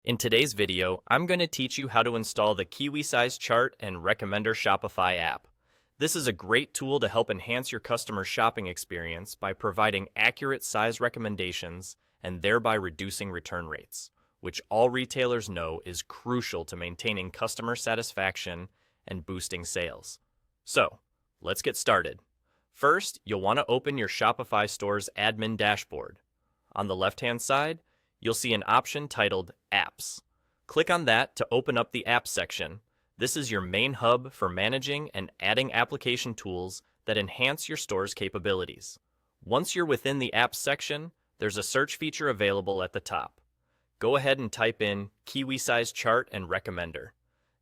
In today's video, I'm going to teach you how to install the Kiwi Size Chart and Recommender Shopify app. This is a great tool to help enhance your customer shopping experience by providing accurate size recommendations and thereby reducing return rates, which all retailers know is crucial to maintaining customer satisfaction and boosting sales. So, let's get started. First, you'll want to open your Shopify store's admin dashboard. On the left-hand side, you'll see an option titled Apps. Click on that to open up the Apps section. This is your main hub for managing and adding application tools that enhance your store's capabilities. Once you're within the Apps section, there's a search feature available at the top. Go ahead and type in Kiwi Size Chart and Recommender.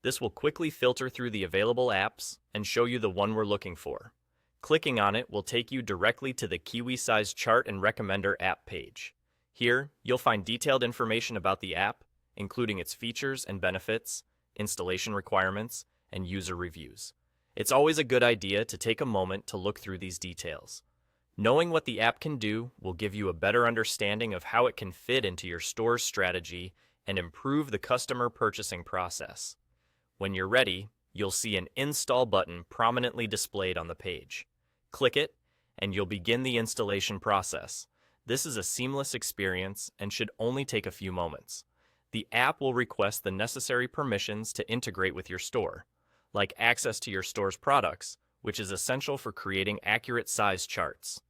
This will quickly filter through the available apps and show you the one we're looking for. Clicking on it will take you directly to the Kiwi Size Chart and Recommender app page. Here, you'll find detailed information about the app, including its features and benefits, installation requirements, and user reviews. It's always a good idea to take a moment to look through these details. Knowing what the app can do will give you a better understanding of how it can fit into your store's strategy and improve the customer purchasing process. When you're ready, you'll see an Install button prominently displayed on the page. Click it, and you'll begin the installation process. This is a seamless experience and should only take a few moments. The app will request the necessary permissions to integrate with your store, like access to your store's products, which is essential for creating accurate size charts.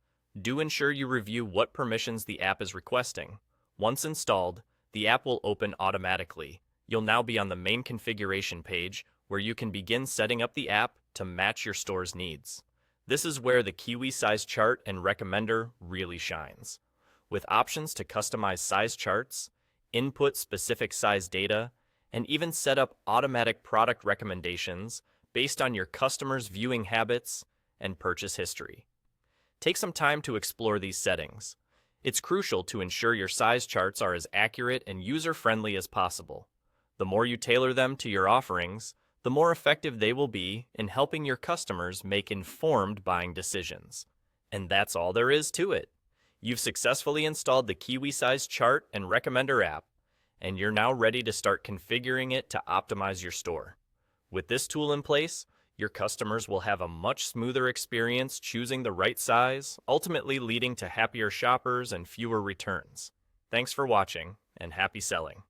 Do ensure you review what permissions the app is requesting. Once installed, the app will open automatically. You'll now be on the main configuration page where you can begin setting up the app to match your store's needs. This is where the Kiwi Size Chart and Recommender really shines. With options to customize size charts, input specific size data, and even set up automatic product recommendations based on your customers' viewing habits and purchase history. Take some time to explore these settings. It's crucial to ensure your size charts are as accurate and user-friendly as possible. The more you tailor them to your offerings, the more effective they will be in helping your customers make informed buying decisions. And that's all there is to it. You've successfully installed the Kiwi Size Chart and Recommender app, and you're now ready to start configuring it to optimize your store. With this tool in place, your customers will have a much smoother experience choosing the right size, ultimately leading to happier shoppers and fewer returns. Thanks for watching, and happy selling.